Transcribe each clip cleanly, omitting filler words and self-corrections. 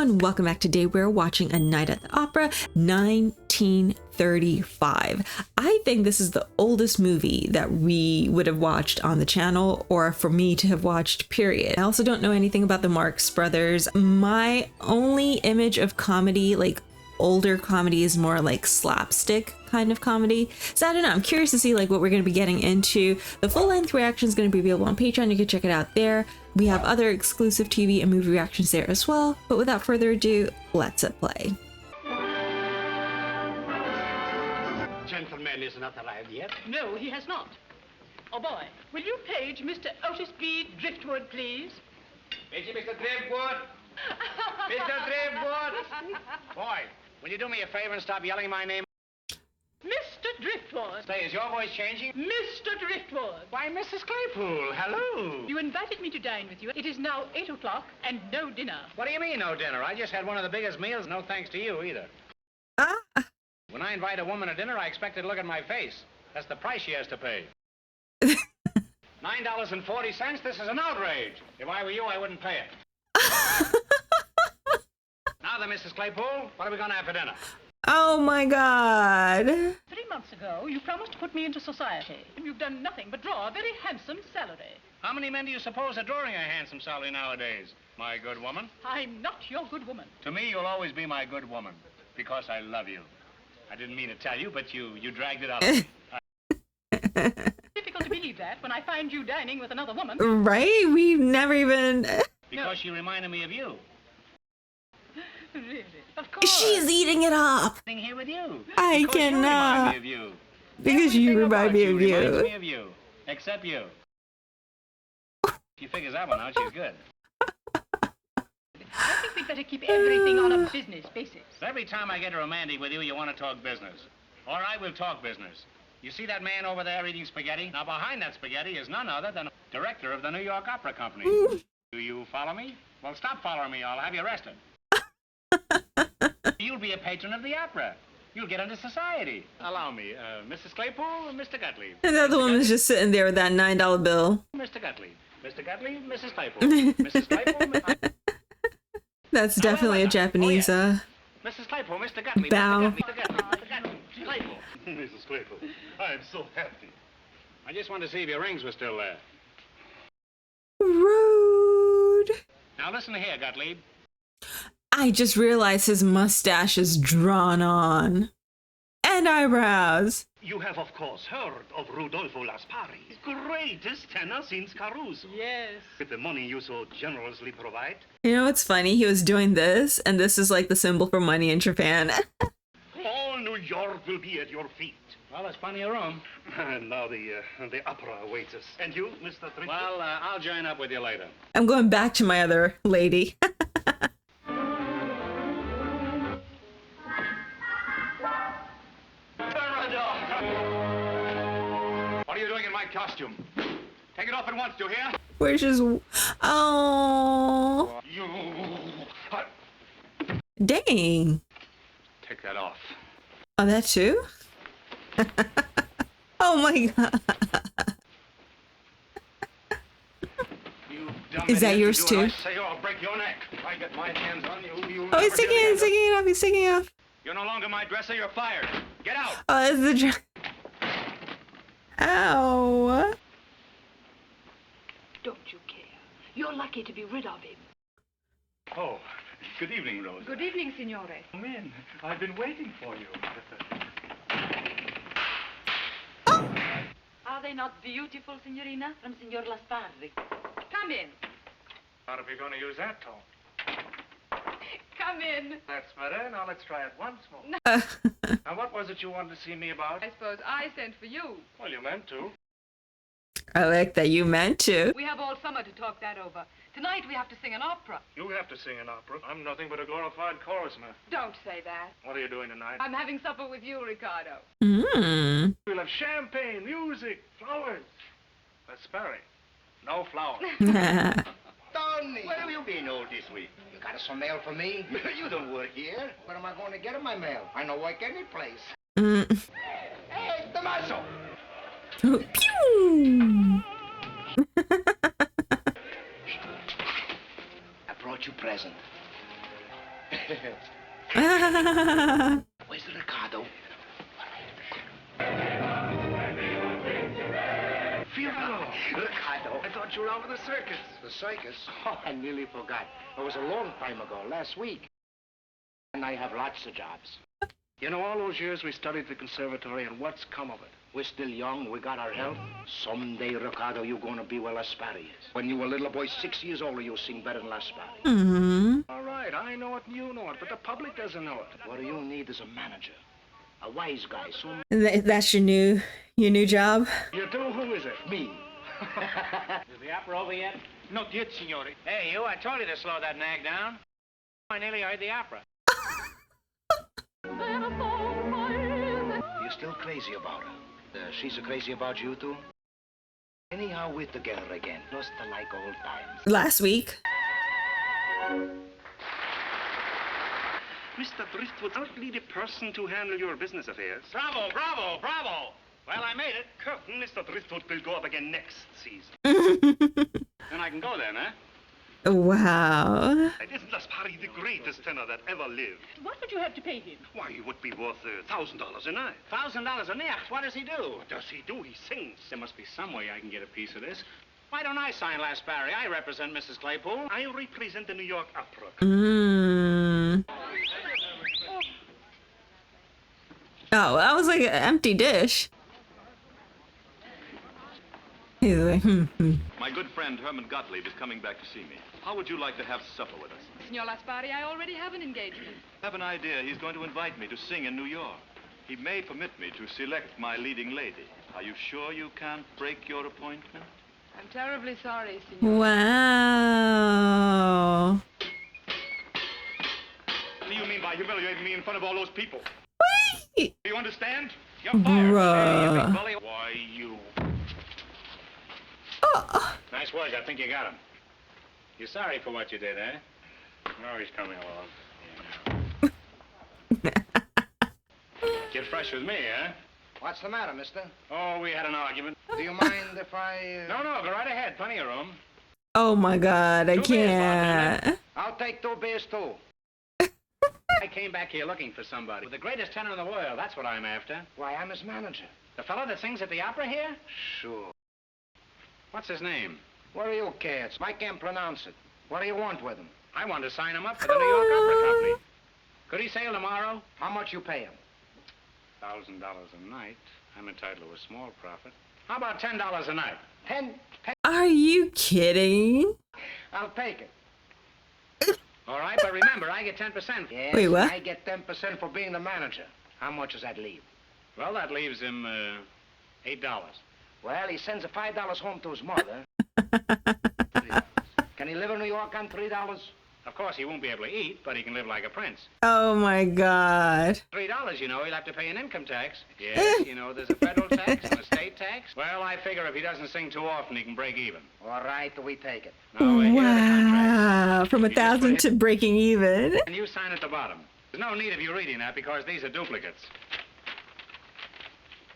everyone, welcome back. Today we're watching A Night at the Opera, 1935. I think this is the oldest movie that we would have watched on the channel, or for me to have watched, period. I also don't know anything about the Marx brothers. My only image of comedy, like older comedy, is more like slapstick kind of comedy. So I don't know, I'm curious to see like what we're going to be getting into. The full-length reaction is going to be available on Patreon. You can check it out there. We have other exclusive TV and movie reactions there as well. But without further ado, let's play. Gentleman is not arrived yet. No, he has not. Oh boy, will you page Mr. Otis B. Driftwood, please? Pagey Mr. Driftwood. Mr. Driftwood. Boy, will you do me a favor and stop yelling my name? Mr. Driftwood. Say, is your voice changing? Mr. Driftwood. Why, Mrs. Claypool, hello. You invited me to dine with you. It is now 8 o'clock and no dinner. What do you mean, no dinner? I just had one of the biggest meals, no thanks to you either. When I invite a woman to dinner, I expect her to look at my face. That's the price she has to pay. $9.40? This is an outrage. If I were you, I wouldn't pay it. Now then, Mrs. Claypool, what are we going to have for dinner? Oh my God. 3 months ago, you promised to put me into society. And you've done nothing but draw a very handsome salary. How many men do you suppose are drawing a handsome salary nowadays, my good woman? I'm not your good woman. To me, you'll always be my good woman, because I love you. I didn't mean to tell you, but you dragged it out of me. Difficult to believe that when I find you dining with another woman. Right? We've never even... Because she reminded me of you. Really? Of course. She's eating it up. Sitting here with you. I Because cannot. You remind me of you. Because you Everything remind about me of reminds you. me of you. Except you. She figures that one out, she's good. I think we'd better keep everything on a business basis. Every time I get romantic with you, you want to talk business. All right, we'll talk business. You see that man over there eating spaghetti? Now, behind that spaghetti is none other than the director of the New York Opera Company. Do you follow me? Well, stop following me. I'll have you arrested. You'll be a patron of the opera. You'll get into society. Allow me, Mrs. Claypool, Mr. Gottlieb. And the other woman's just sitting there with that $9 bill. Mr. Gottlieb. Mr. Gottlieb, Mrs. Claypool. Mrs. Claypool, That's definitely a Japanese, Mrs. Claypool, Mr. Gottlieb. bow. Mr. Gottlieb, Mr. Gottlieb, Claypool. Mrs. Claypool, I'm so happy. I just wanted to see if your rings were still there. Rude. Now listen here, Gottlieb. I just realized his mustache is drawn on. And eyebrows. You have, of course, heard of Rudolfo Laspari, greatest tenor since Caruso. Yes. With the money you so generously provide. You know what's funny? He was doing this, and this is like the symbol for money in Japan. All New York will be at your feet. Well, there's plenty of room. And now the opera awaits us. And you, Mr. Driftwood? Well, I'll join up with you later. I'm going back to my other lady. What are you doing in my costume? Take it off at once, do you hear? Which is... Oh. You... Dang. Take that off. Oh, that too? Oh my God. You dumb Is that idiot. yours You do too? what I say or I'll break your neck. If I get my hands on you, you'll Oh, he's never get taking it, he's again. taking it off, he's taking it off. You're no longer my dresser, you're fired. Get out. Oh, that's the... Ow. Don't you care? You're lucky to be rid of him. Oh, good evening, Rose. Good evening, Signore. Come in. I've been waiting for you. Are they not beautiful, Signorina? From Signor Lasparri. Come in. Not if you're going to use that tone. Come in. That's better. Now let's try it once more. Now, what was it you wanted to see me about? I suppose I sent for you. Well, you meant to. I like that you meant to. We have all summer to talk that over. Tonight we have to sing an opera. You have to sing an opera. I'm nothing but a glorified chorusman. Don't say that. What are you doing tonight? I'm having supper with you, Ricardo. Mmm. We'll have champagne, music, flowers. Laspari. No flowers. Tony, where have you been all this week? You got some mail for me? You don't work here. Where am I going to get my mail? I don't work any place. Hey, Tommaso! Pew! I brought you a present. Where's the Ricardo? Fiorello! Ricardo. I thought you were out with the circus. The circus? Oh, I nearly forgot. It was a long time ago, last week. And I have lots of jobs. You know, all those years we studied the conservatory, and what's come of it? We're still young, we got our health. Someday, Ricardo, you're gonna be where Laspari is. When you were a little boy, 6 years older, you'll sing better than Laspari. Mm-hmm. All right, I know it and you know it, but the public doesn't know it. What you need is a manager. A wise guy, so... That's your new job? You do? Who is it? Me. Is the opera over yet? Not yet, signore. Hey, you, I told you to slow that nag down. I nearly heard the opera. You're still crazy about her. She's crazy about you, too? Anyhow, we're together again, just like old times. Last week. Mr. Driftwood, hardly the person to handle your business affairs. Bravo, bravo, bravo. Well, I made it. Curtain, Mr. Driftwood will go up again next season. Then I can go then, huh? Wow. And isn't Laspari the greatest tenor that ever lived? What would you have to pay him? Why, he would be worth $1,000 a night. $1,000 a night. What does he do? What does he do? He sings. There must be some way I can get a piece of this. Why don't I sign Laspari? I represent Mrs. Claypool. I represent the New York Opera. Mm. Oh, that was like an empty dish. He's like, My good friend Herman Gottlieb is coming back to see me. How would you like to have supper with us? Signor Laspari, I already have an engagement. I have an idea. He's going to invite me to sing in New York. He may permit me to select my leading lady. Are you sure you can't break your appointment? I'm terribly sorry, Signor. wow. What do you mean by humiliating me in front of all those people? Wait. Do you understand? You're fired. Bruh. Hey, you big bully. Why, you... Oh. Nice work. I think you got him. You're sorry for what you did, eh? Oh, he's coming along. Get fresh with me, huh? What's the matter, mister? Oh, we had an argument. Do you mind if I... No, go right ahead. Plenty of room. Oh my God, I Two beers, can't. bartender. I'll take 2 beers, too. I came back here looking for somebody. With the greatest tenor in the world. That's what I'm after. Why, I'm his manager. The fellow that sings at the opera here? Sure. What's his name? What do you care? I can't pronounce it. What do you want with him? I want to sign him up for the New York Opera Company. Could he sail tomorrow? How much you pay him? $1,000 a night. I'm entitled to a small profit. How about $10 a night? 10? Are you kidding? I'll take it. All right, but remember, I get 10%. Yes, Wait, what? I get 10% for being the manager. How much does that leave? Well, that leaves him $8. Well, he sends a $5 home to his mother. Can he live in New York on $3? Of course, he won't be able to eat, but he can live like a prince. Oh my God. $3, you know, he'll have to pay an income tax. Yes, you know, there's a federal tax and a state tax. Well, I figure if he doesn't sing too often, he can break even. All right, we take it. Now, here are the contracts. Wow. From You just 1,000 put to breaking even. And you sign at the bottom. There's no need of you reading that because these are duplicates.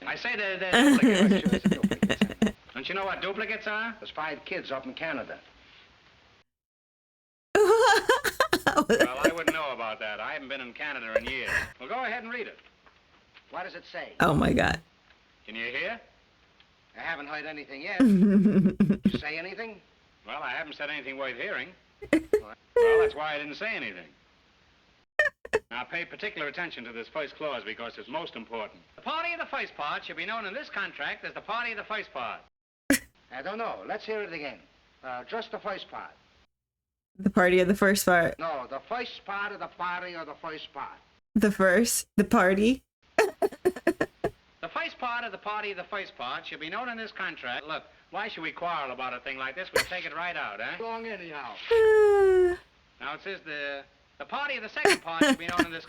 I say they're duplicates. Don't you know what duplicates are? There's 5 kids up in Canada. Well, I wouldn't know about that. I haven't been in Canada in years. Well, go ahead and read it. What does it say? Oh my God. Can you hear? I haven't heard anything yet. You say anything? Well, I haven't said anything worth hearing. Well, that's why I didn't say anything. Now, pay particular attention to this first clause because it's most important. The party of the first part should be known in this contract as the party of the first part. I don't know. Let's hear it again. Just the first part. The party of the first part. No, the first part of the party or the first part. The party. The first part of the party of the first part should be known in this contract. Look, why should we quarrel about a thing like this? We'll take it right out, eh? Long anyhow. Now, it says the party of the second part should be known in this...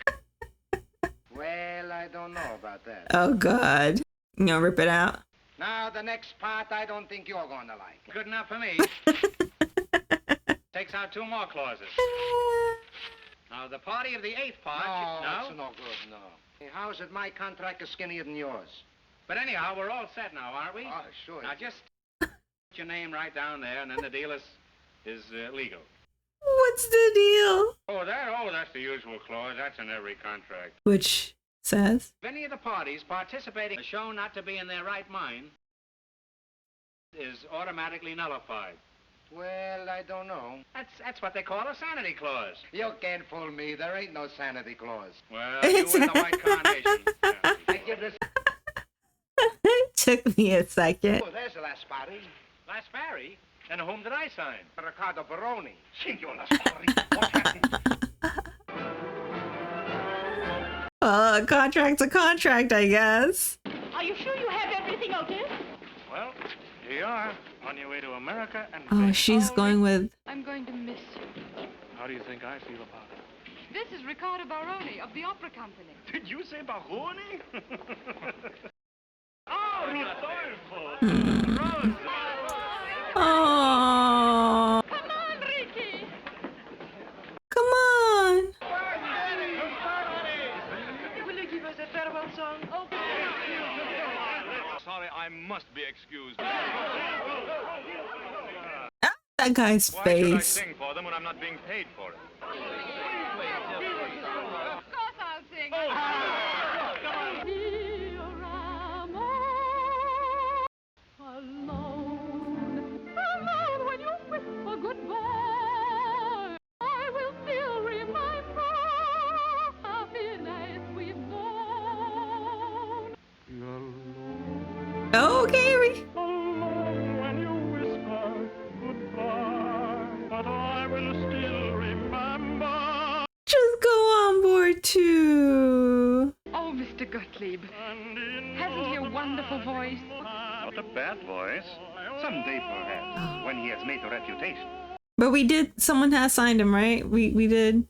Well, I don't know about that. Oh God. You gonna rip it out? Now, the next part I don't think you're going to like. Good enough for me. Takes out 2 more clauses. Now, the party of the eighth part... No, it's no good, no. Hey, how is it my contract is skinnier than yours? But anyhow, we're all set now, aren't we? Oh, sure. Now, just put your name right down there, and then the deal is legal. What's the deal? Oh, that's the usual clause. That's in every contract. Which says? If any of the parties participating are shown not to be in their right mind, is automatically nullified. Well, I don't know. That's what they call a sanity clause. You can't fool me. There ain't no sanity clause. Well, you win the white carnation. Yeah. I give this... It took me a second. Oh, there's the Laspari. Laspari? And whom did I sign? Riccardo Baroni. Signor Laspari. What happened? A contract's a contract, I guess. Are you sure you have everything, Otis? Well, here you are, on your way to America and... Oh, she's going with... I'm going to miss you. How do you think I feel about it? This is Riccardo Baroni of the Opera Company. Did you say Baroni? Oh, Rodolfo! Oh, Come on, Ricky. come on. Will you give us a farewell song? Oh, Sorry, I must be excused. That guy's Why should I face. sing for them when I'm not being paid for it? of course I'll sing. Alone when you whisper goodbye, I will still remember happiness we've known. Oh, Gary. Alone when you whisper goodbye, but I will still remember. Just go on board too. Oh, Mr. Gottlieb. Hasn't he a wonderful voice? Not a bad voice. Someday, perhaps, when he has made a reputation. But we did. Someone has signed him, right? We did.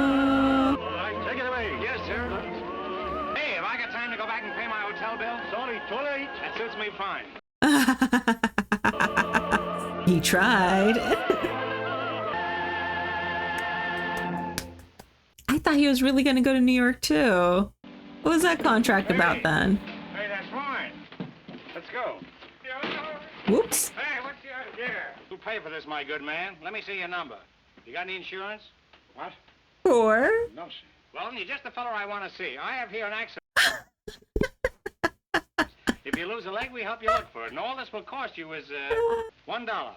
Take it away. Yes, sir. Hey, have I got time to go back and pay my hotel bill? Sorry, too late. That suits me fine. He tried. I thought he was really going to go to New York too. What was that contract about then? Hey, that's fine. Let's go. Whoops. Hey, what's the idea? Who paid for this, my good man? Let me see your number. You got any insurance? What? Or No, sir. Well, you're just the fellow I want to see. I have here an accident. If you lose a leg, we help you look for it. And all this will cost you is, $1.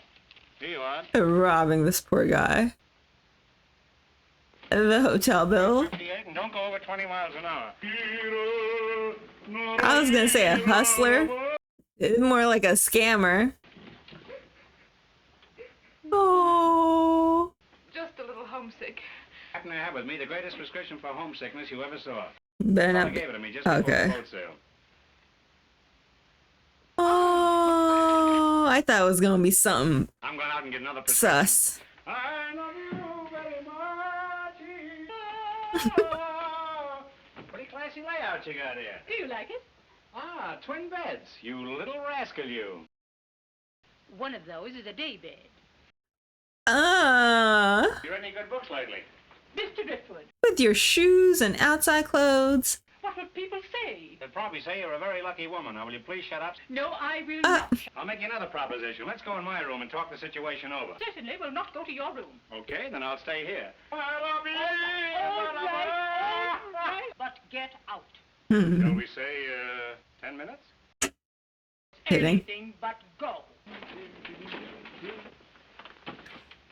Here you are. robbing this poor guy. The hotel bill. 58, and don't go over 20 miles an hour. I was gonna say a hustler. It's more like a scammer. Oh. Just a little homesick. I happen to have with me the greatest prescription for homesickness you ever saw. Better Father not. gave it to me just before Okay. the boat sail. Oh, I thought it was gonna be something I'm going out and get another prescription. sus. I love you very much. Pretty classy layout you got here. Do you like it? Ah, twin beds. You little rascal, you. One of those is a day bed. You read any good books lately? Mr. Driftwood, With your shoes and outside clothes. what would people say? They'll probably say you're a very lucky woman. Now, will you please shut up? No, I will not. I'll make you another proposition. Let's go in my room and talk the situation over. Certainly will not go to your room. Okay, then I'll stay here. All right. But get out. Shall we say, 10 minutes? Kidding. Anything but go.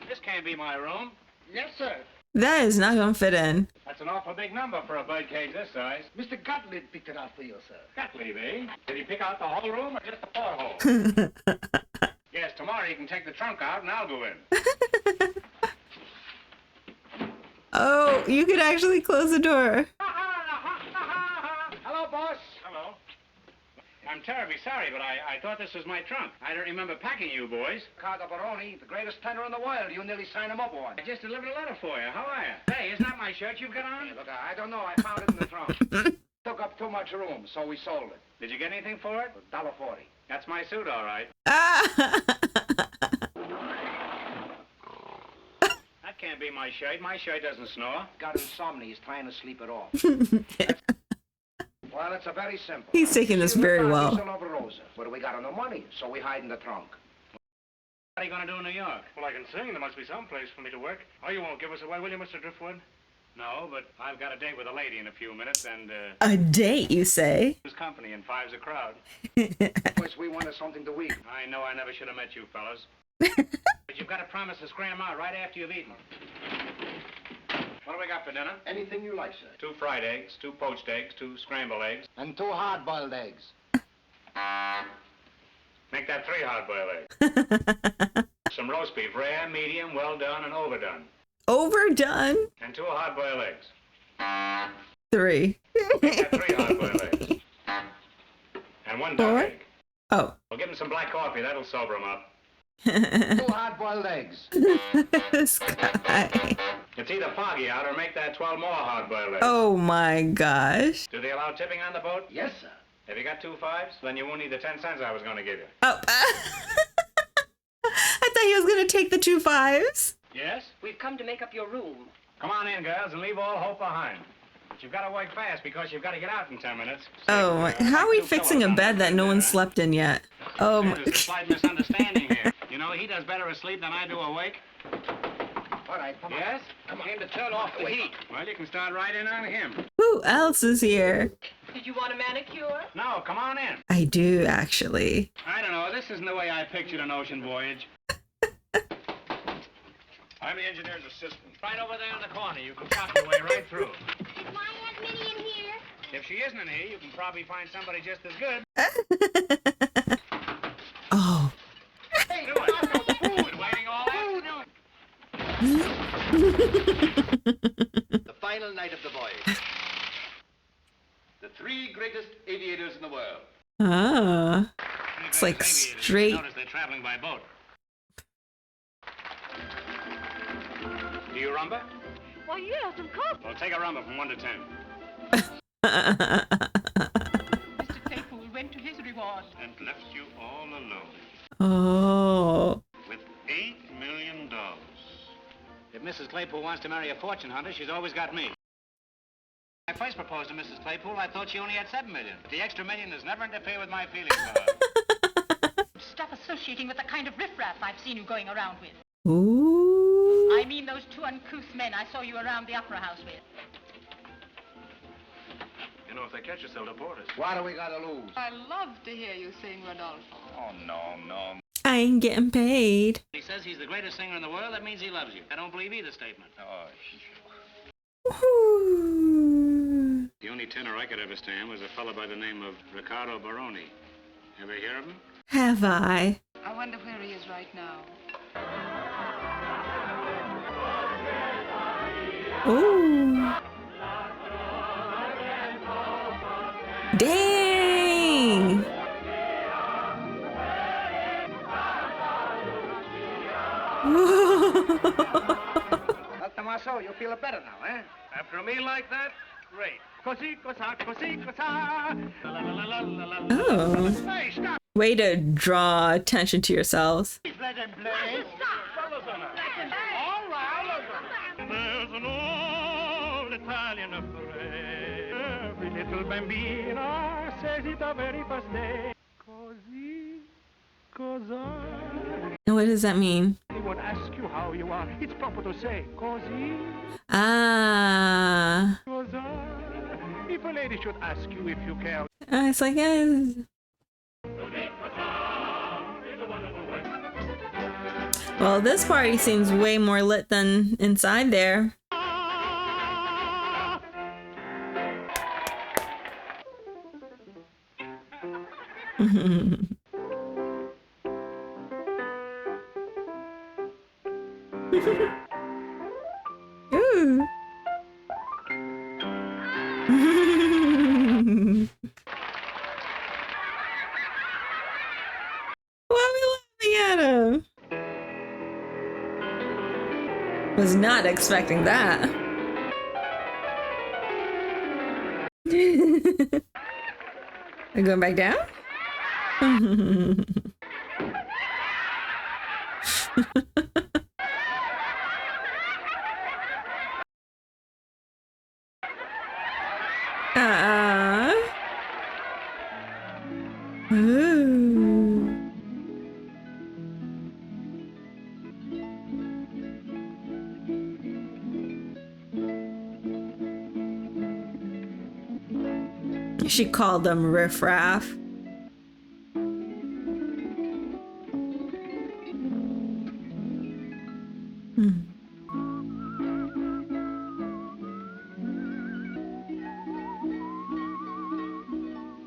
This can't be my room. Yes, sir. That is not gonna fit in. That's an awful big number for a birdcage this size. Mr. Gottlieb picked it out for you, sir. Gottlieb, eh? Did he pick out the whole room or just the porthole? Yes, tomorrow you can take the trunk out and I'll go in. Oh, you could actually close the door. Hello, boss. Hello. I'm terribly sorry, but I thought this was my trunk. I don't remember packing you boys. Riccardo Baroni, the greatest tenor in the world. You nearly signed him up on. I just delivered a letter for you. How are you? Hey, isn't that my shirt you've got on? Hey, look, I don't know. I found it in the trunk. Took up too much room, so we sold it. Did you get anything for it? $1.40. That's my suit, all right. Ah. That can't be be my shirt. My shirt doesn't snore. Got insomnia. He's trying to sleep it off. Well, it's a very simple. He's taking this very well. But we got no money, so we hide in the trunk. What are you going to do in New York? Well, I can sing. There must be some place for me to work. Oh, you won't give us away, will you, Mr. Driftwood? No, but I've got a date with a lady in a few minutes, and, A date, you say? who's company, and five's a crowd. Plus, we wanted something to eat. I know I never should have met you fellas. But you've got to promise to scram out right after you've eaten. What do we got for dinner? Anything you like, sir. 2 fried eggs, 2 poached eggs, 2 scrambled eggs. And 2 hard-boiled eggs. Make that 3 hard-boiled eggs. Some roast beef, rare, medium, well done, and overdone. Overdone? And 2 hard-boiled eggs. 3. Make that 3 hard-boiled eggs. And 1 duck 4? egg. Oh. We'll give him some black coffee. That'll sober him up. 2 hard-boiled eggs. This guy. It's either foggy out or make that 12 more hard-boiled eggs. Oh my gosh. Do they allow tipping on the boat? Yes, sir. Have you got 2 5s? Then you won't need the 10 cents I was going to give you. Oh. I thought he was going to take the 2 5s. Yes? We've come to make up your room. Come on in, girls, and leave all hope behind. But you've got to work fast because you've got to get out in 10 minutes. Oh my. How are we fixing a bed that no one slept in yet? Oh my. There's a slight misunderstanding here. You know, he does better asleep than I do awake. All right, come on. Yes? Come on. Came to turn off the heat. Well, you can start right in on him. Who else is here? Did you want a manicure? No, come on in. I do, actually. I don't know. This isn't the way I pictured an ocean voyage. I'm the engineer's assistant. Right over there in the corner. You can pop your way right through. Is my Aunt Minnie in here? If she isn't in here, you can probably find somebody just as good. Oh. Hey, do it. Food, waiting all that? The final night of the voyage. The 3 greatest aviators in the world. Ah. It's like straight. Notice they're traveling by boat. Do you rumba? Well, yes, of course. Well, take a rumba from 1 to 10. Mr. Claypool went to his reward. And left you all alone Oh. with $8 million. If Mrs. Claypool wants to marry a fortune hunter, she's always got me. When I first proposed to Mrs. Claypool, I thought she only had $7 million. But the extra $1 million has never interfered with my feelings for her. Stop associating with the kind of riffraff I've seen you going around with. Ooh. I mean those 2 uncouth men I saw you around the opera house with. You know, if they catch us, they'll deport us. What do we got to lose? I love to hear you sing, Rodolfo. Oh, no. I ain't getting paid. He says he's the greatest singer in the world. That means he loves you. I don't believe either statement. Oh, Ooh. The only tenor I could ever stand was a fellow by the name of Riccardo Baroni. Ever hear of him? Have I? I wonder where he is right now. Ooh. Dang. Well, Tommaso, you feel better now, eh? After a meal like that? Great. Così, cosa, così, cosa. La la la la la la. Oh. Hey, stop! Way to draw attention to yourselves. Let him play. All right. There's an old Italian parade. Every little bambina says it the very first day. Così, cosa. And what does that mean? Anyone asks you how you are, it's proper to say, così, Ah. cosa. If a lady should ask you if you care, It's like, well, this party seems way more lit than inside there. Ooh. Why are we laughing at him? Was not expecting that. Are you going back down? Ooh. She called them riffraff.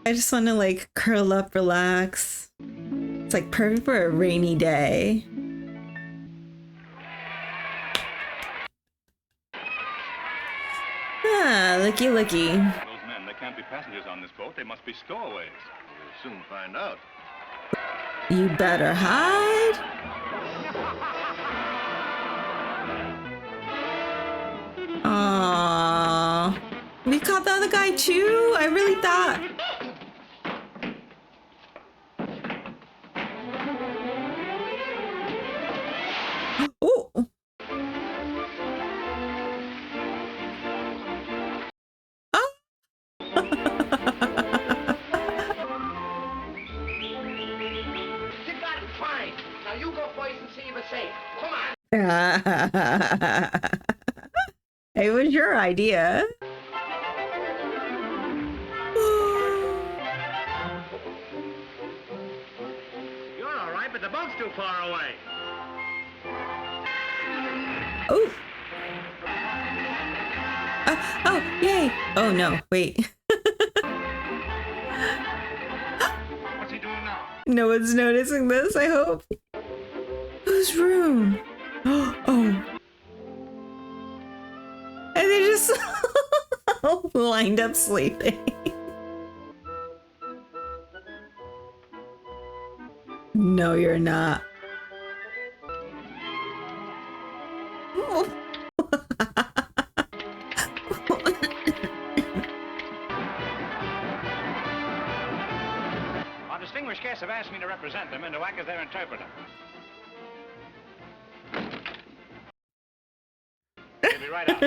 I just want to like curl up, relax. It's like perfect for a rainy day. Ah, looky, looky. Those men, they can't be passengers on this boat. They must be stowaways. We'll soon find out. You better hide. Aww. We caught the other guy too? I really thought. Oh. Oh. You got it fine. Now you go first and see if it's safe. Come on. It was your idea. You're all right, but the boat's too far away. Oh. Oh, yay. Oh, no, wait. What's he doing now? No one's noticing this, I hope. Whose room? Oh. And they just lined up sleeping. No, you're not. Our distinguished guests have asked me to represent them and to act as their interpreter. He'll be right out.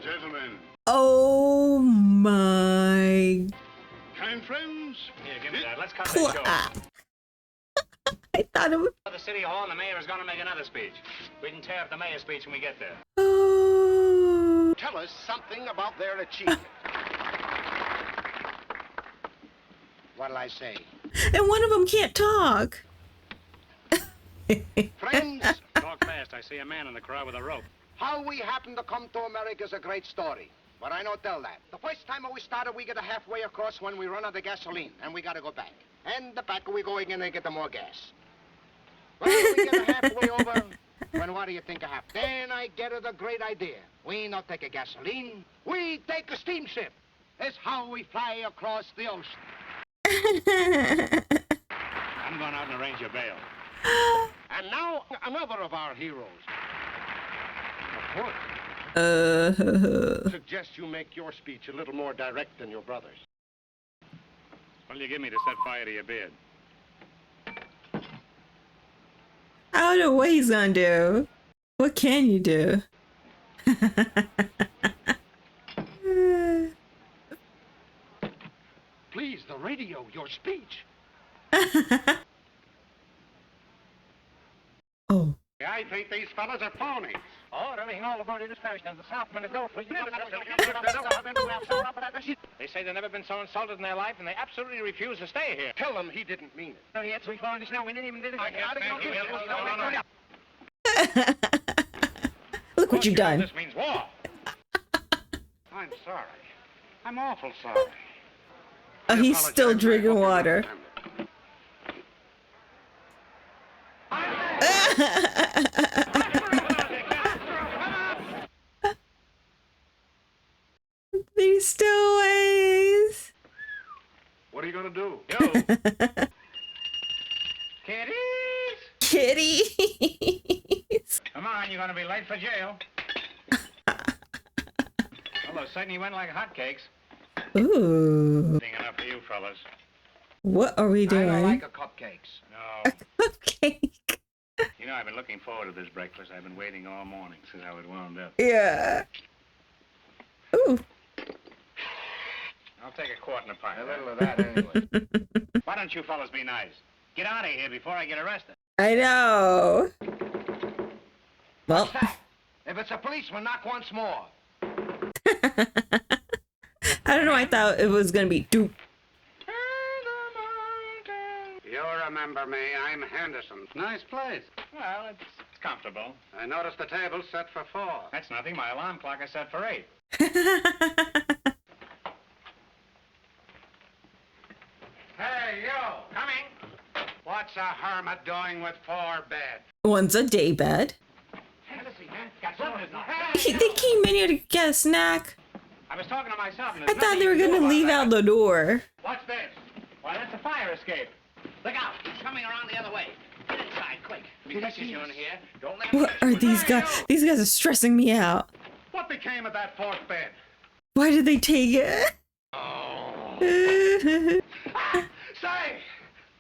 Gentlemen, Oh my kind friends, Here, give me that. Let's cut this short. clap. I thought it was. The city hall, and the mayor is going to make another speech. We can tear up the mayor's speech when we get there. Oh. Tell us something about their achievement. What'll I say? And one of them can't talk. Friends, Talk fast. I see a man in the crowd with a rope. how we happened to come to America is a great story. But I don't tell that. The first time we started, we get a halfway across when we run out of gasoline, and we gotta go back. And the back we go again and get the more gas. Well, we get a halfway over, when what do you think happened? Then I get the great idea. We not take a gasoline, we take a steamship. That's how we fly across the ocean. I'm going out and arrange your bail. And now, another of our heroes. Of course. Suggest you make your speech a little more direct than your brother's. What'll you give me to set fire to your beard? I don't know what he's gonna do. What can you do? Please, the radio, your speech. Oh. I think these fellas are phonies. Oh, everything all about it is finished, and the Southman is over. They say they've never been so insulted in their life, and they absolutely refuse to stay here. Tell them he didn't mean it. Look what you've done. This means war. I'm sorry. I'm awful sorry. Oh, he's still drinking water. These stowaways. What are you gonna do? Kiddies! Kitties. Come on, you're going to be late for jail. Well, those certainly went like hotcakes. Ooh. Thing enough for you fellas. What are we I don't doing? like a cupcakes. No. A cupcake. You know, I've been looking forward to this breakfast. I've been waiting all morning since I was wound up. Yeah. Ooh. I'll take a quart and a pint. A little of that anyway. Why don't you fellas be nice? Get out of here before I get arrested. I know. Well. If it's a policeman, knock once more. I don't know. I thought it was gonna be doop. You remember me. I'm Henderson. Nice place. Well, it's comfortable. I noticed the table's set for 4. That's nothing. My alarm clock is set for 8. Hey, you! Coming! What's a hermit doing with 4 beds? One's a day bed. They came in here to get a snack. I was talking to myself. And I thought they were gonna leave out the door. What's this? Why, that's a fire escape. Look out! He's coming around the other way. Get inside, quick. If he catches you in here, don't let him. What are these guys? These guys are stressing me out. What became of that 4th bed? Why did they take it? Oh. Say,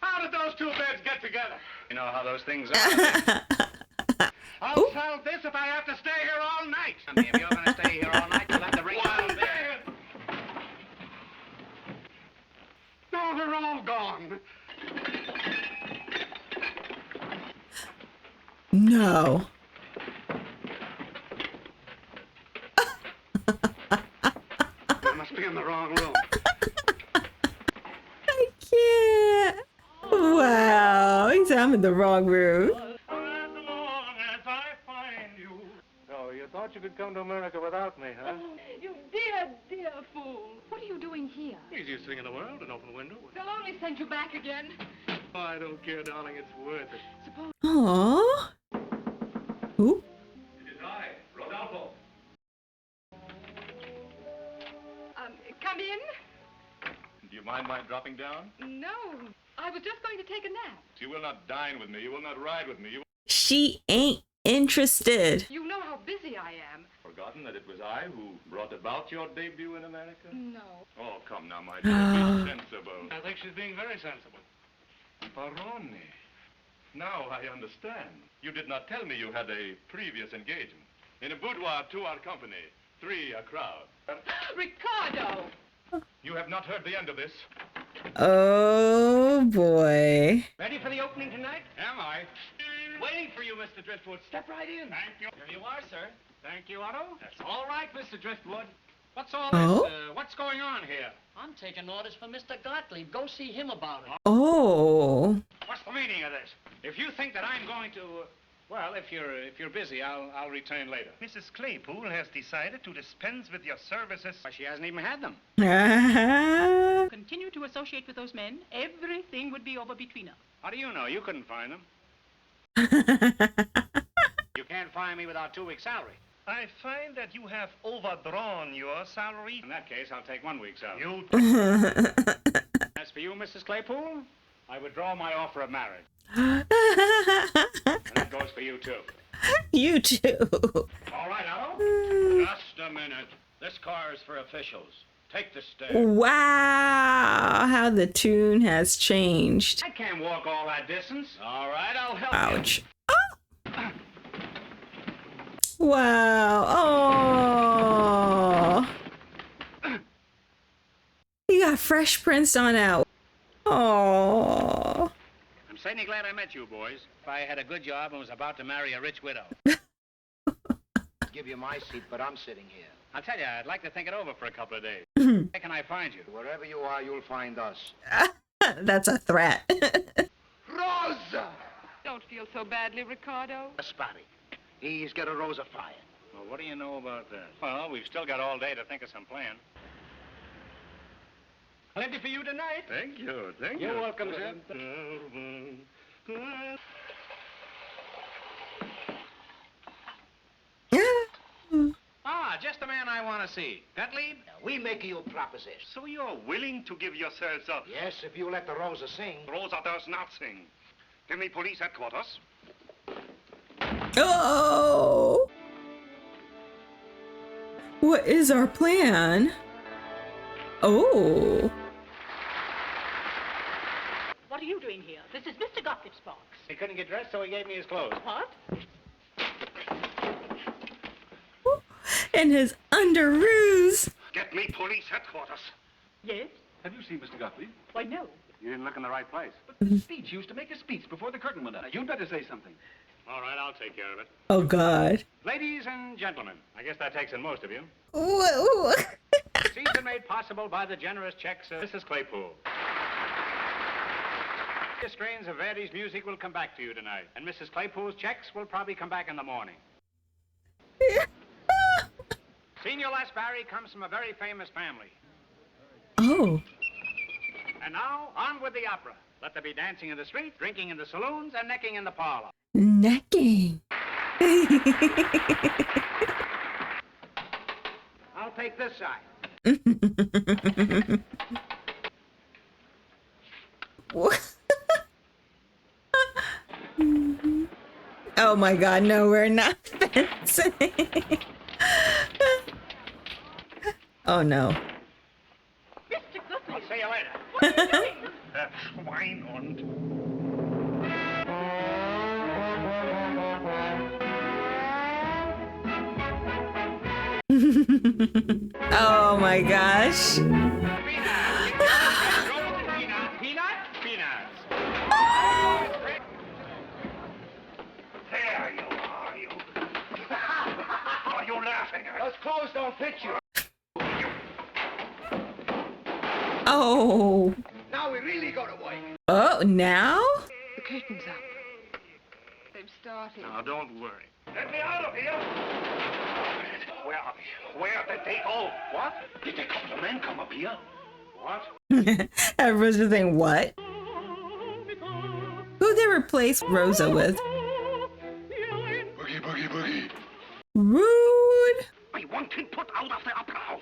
how did those 2 beds get together? You know how those things are. I'll solve this if I have to stay here all night. I mean, if you're going to stay here all night, you'll have to bring down One bed. bed. No, they're all gone. No. I must be in the wrong room. I can't. Wow. He said I'm in the wrong room. So, you thought you could come to America without me, huh? You dear, dear fool. What are you doing here? Easiest thing in the world, an open window. They'll only send you back again. Oh, I don't care, darling. It's worth it. Suppose. Aww. Ooh. It is I, Rodolfo. Come in? Do you mind my dropping down? No. I was just going to take a nap. You will not dine with me. You will not ride with me. You She ain't interested. You know how busy I am. forgotten that it was I who brought about your debut in America? No. Oh, come now, my dear. Be sensible. I think she's being very sensible. Barone. Now I understand. You did not tell me you had a previous engagement. In a boudoir, 2 are company, 3 a crowd. Ricardo! You have not heard the end of this. Oh, boy. Ready for the opening tonight? Am I? Waiting for you, Mr. Driftwood. Step right in. Thank you. Here you are, sir. Thank you, Otto. That's all right, Mr. Driftwood. What's all Oh? this? What's going on here? I'm taking orders for Mr. Gottlieb. Go see him about it. Oh. What's the meaning of this? If you think that I'm going to, well, if you're busy, I'll return later. Mrs. Claypool has decided to dispense with your services. Why, she hasn't even had them. Continue to associate with those men, everything would be over between us. How do you know? You couldn't find them. You can't find me without 2 weeks' salary. I find that you have overdrawn your salary. In that case, I'll take 1 week's salary. You As for you, Mrs. Claypool, I withdraw my offer of marriage. And that goes for you, too. You too. All right, Otto? Just a minute. This car is for officials. Take the stairs. Wow. How the tune has changed. I can't walk all that distance. All right, I'll help Ouch. Oh. Wow. Oh. You got Fresh Prince on out. Oh. I'm certainly glad I met you, boys. If I had a good job and was about to marry a rich widow. Give you my seat, but I'm sitting here. I'll tell you, I'd like to think it over for a couple of days. Where can I find you? Wherever you are, you'll find us. That's a threat. Rosa! Don't feel so badly, Ricardo. Spotty. He's got a Rosa fired. Well, what do you know about that? Well, we've still got all day to think of some plan. Plenty for you tonight. Thank you, thank you. You're welcome, sir. Ah, just the man I want to see. Gottlieb? We make you a proposition. So you're willing to give yourselves up? Yes, if you let the Rosa sing. Rosa does not sing. Give me police headquarters. Oh. What is our plan? Oh. What are you doing here? This is Mr. Gottlieb's box. He couldn't get dressed, so he gave me his clothes. What? And his underoos. Get me police headquarters. Yes? Have you seen Mr. Gottlieb? Why, no. You didn't look in the right place. But the speech, he used to make a speech before the curtain went up. You'd better say something. All right, I'll take care of it. Oh, God. Ladies and gentlemen, I guess that takes in most of you. Whoa. Season made possible by the generous checks of Mrs. Claypool. The strains of Verdi's music will come back to you tonight, and Mrs. Claypool's checks will probably come back in the morning. Senior Lasbarry comes from a very famous family. Oh. And now, on with the opera. Let there be dancing in the street, drinking in the saloons, and necking in the parlor. Necking. I'll take this side. Oh my God, no, we're not fencing. Oh no. Mr. Gottlieb. I'll see you later. What are you doing? That Schweinhund. Oh my gosh. Peanuts. There you are, you. Are you laughing at? Those clothes don't fit you. Oh. Now we really go to work. Oh, now? The curtain's up. They've started. Now, don't worry. Get me out of here! Where are they? Where did they go? What? Did a couple of men come up here? What? Everyone's just saying, what? Who they replace Rosa with? Boogie, boogie, boogie. Rude. I want him put out of the opera house.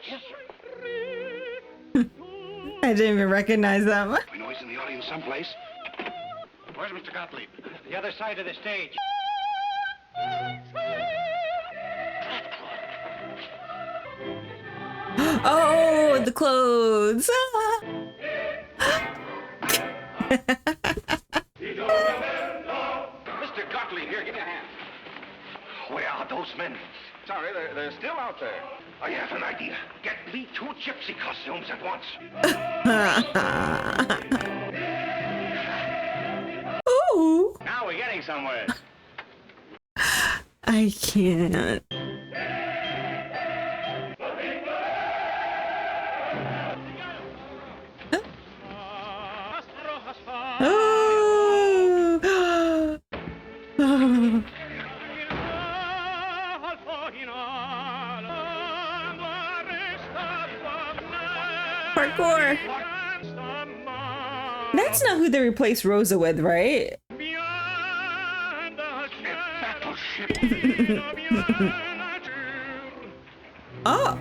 I didn't even recognize them. We know he's in the audience someplace. Where's Mr. Gottlieb? The other side of the stage. Oh, the clothes. Mr. Gottlieb, here, give me a hand. Where are those men? Sorry, they're still out there. I have an idea. Get me 2 gypsy costumes at once. Ooh. Now we're getting somewhere. I can't. Oh. Parkour. That's not who they replaced Rosa with, right? Oh.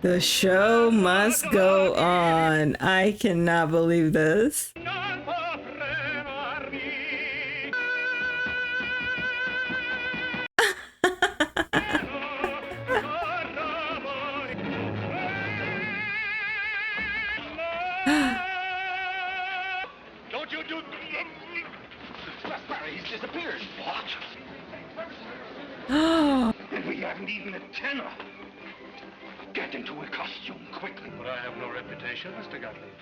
The show must go on. I cannot believe this. Don't you do... He's disappeared. What? And we haven't even a tenner. Get into a costume quickly. But I have no reputation, Mr. Gottlieb.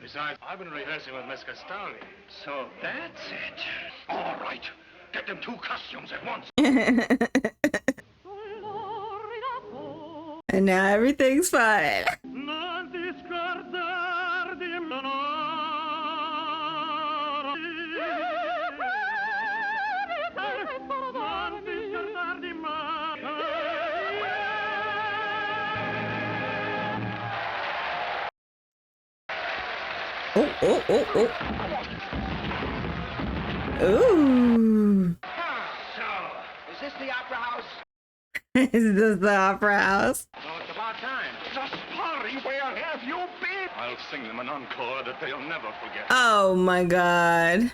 Besides, I've been rehearsing with Miss Castelli. So that's it. All right. Get them 2 costumes at once. And now everything's fine. Oh. Ooh. So, is this the opera house? Is this the opera house? Well, it's about time. Gaspari, where have you been? I'll sing them an encore that they'll never forget. Oh my God.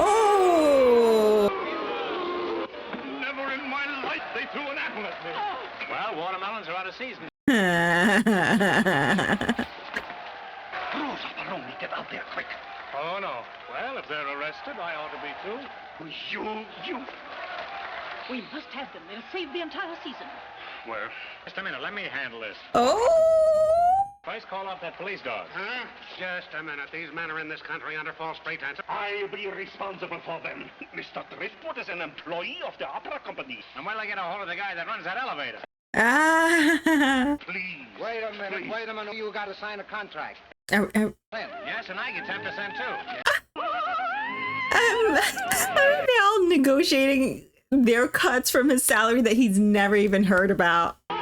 Oh. Never in my life they threw an apple at me. Well, watermelons are out of season. out there, quick. Oh, no. Well, if they're arrested, I ought to be, too. You. We must have them. They'll save the entire season. Well, just a minute. Let me handle this. Oh! First, call off that police dog. Huh? Just a minute. These men are in this country under false pretense. I'll be responsible for them. Mr. Driftwood is an employee of the opera company. And when'll I get a hold of the guy that runs that elevator? Ah. Please. Wait a minute. You got to sign a contract. Yes, and I get 10% too. Are they all negotiating their cuts from his salary that he's never even heard about? The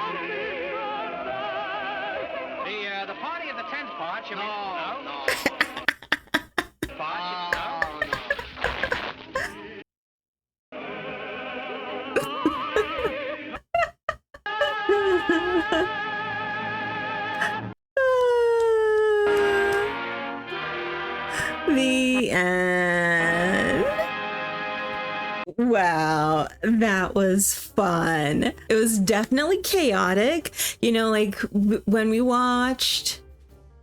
party of the 10th part, you mean? No. Part, The end. Wow, that was fun. It was definitely chaotic. You know, like when we watched,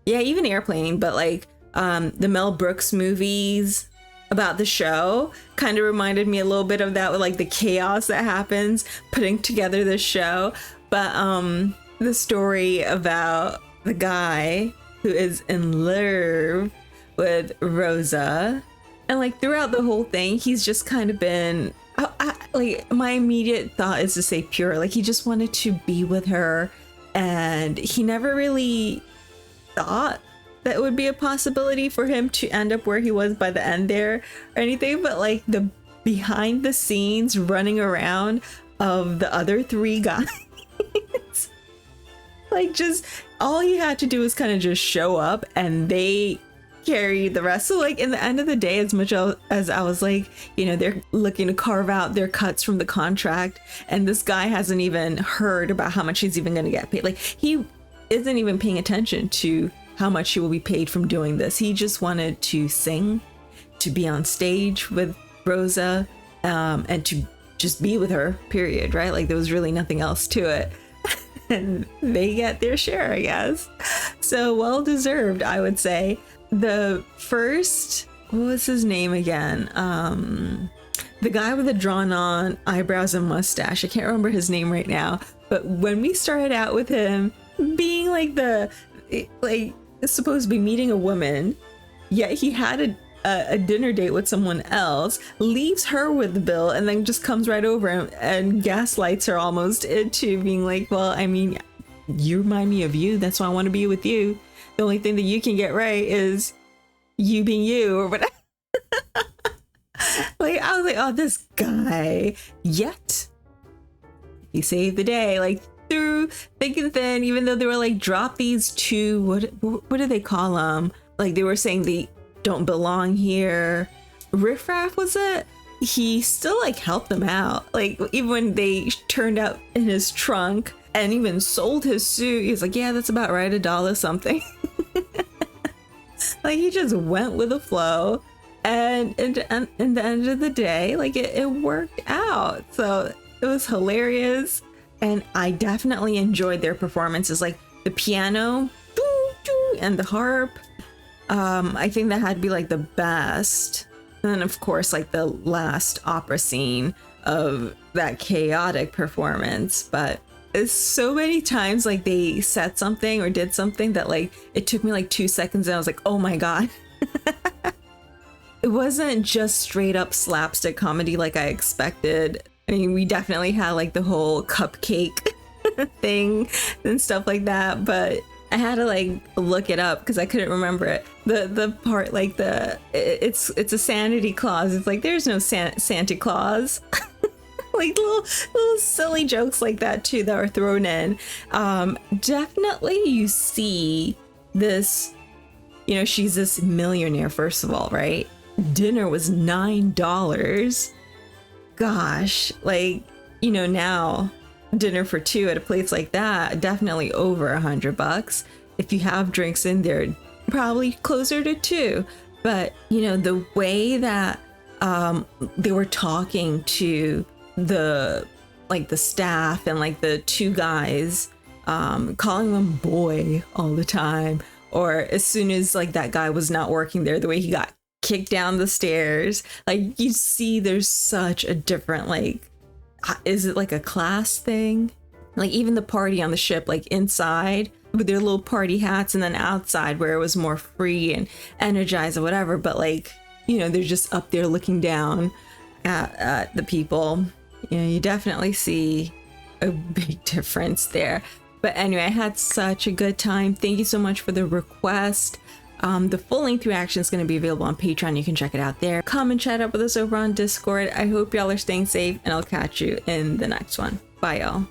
yeah, even Airplane, but like the Mel Brooks movies about the show kind of reminded me a little bit of that, with like the chaos that happens putting together the show. But the story about the guy who is in love with Rosa, and like throughout the whole thing he's just kind of been like, my immediate thought is to say pure, like he just wanted to be with her, and he never really thought that it would be a possibility for him to end up where he was by the end there or anything. But like the behind the scenes running around of the other three guys like, just all you had to do was kind of just show up and they carry the rest. So like in the end of the day, as much as I was like, you know, they're looking to carve out their cuts from the contract, and this guy hasn't even heard about how much he's even going to get paid. Like he isn't even paying attention to how much he will be paid from doing this. He just wanted to sing, to be on stage with Rosa, and to just be with her, period, right? Like there was really nothing else to it. And they get their share, I guess. So well deserved, I would say. The first, what was his name again? The guy with the drawn on eyebrows and mustache. I can't remember his name right now. But when we started out with him being like supposed to be meeting a woman, yet he had a dinner date with someone else, leaves her with the bill, and then just comes right over and gaslights her almost into being like, well, I mean, you remind me of you, that's why I want to be with you. The only thing that you can get right is you being you, or whatever. Like I was like, oh, this guy. Yet he saved the day, like through thick and thin. Even though they were like, drop these two, what do they call them? Like they were saying they don't belong here. Riffraff, was it? He still like helped them out. Like even when they turned out in his trunk and even sold his suit, he's like, yeah, that's about right, $1 something. Like he just went with the flow, and in the end of the day, like it worked out. So it was hilarious, and I definitely enjoyed their performances. Like the piano and the harp, I think that had to be like the best. And then of course like the last opera scene of that chaotic performance. But it's so many times like they said something or did something that like it took me like 2 seconds and I was like, oh my god. It wasn't just straight up slapstick comedy like I expected. I mean, we definitely had like the whole cupcake thing and stuff like that, but I had to like look it up because I couldn't remember it. The part like it's a sanity clause. It's like there's no Santa Claus. Like little silly jokes like that too that are thrown in. Definitely you see this, you know, she's this millionaire first of all, right? Dinner was $9. Gosh, like, you know, now dinner for two at a place like that, definitely over $100. If you have drinks in there, probably closer to $2. But you know, the way that they were talking to the staff and like the two guys, calling them boy all the time, or as soon as like that guy was not working there, the way he got kicked down the stairs. Like you see there's such a different, like, is it like a class thing? Like even the party on the ship, like inside with their little party hats, and then outside where it was more free and energized or whatever, but like, you know, they're just up there looking down at the people. You know, you definitely see a big difference there. But anyway, I had such a good time. Thank you so much for the request. The full-length reaction is going to be available on Patreon. You can check it out there. Come and chat up with us over on Discord. I hope y'all are staying safe, and I'll catch you in the next one. Bye, y'all.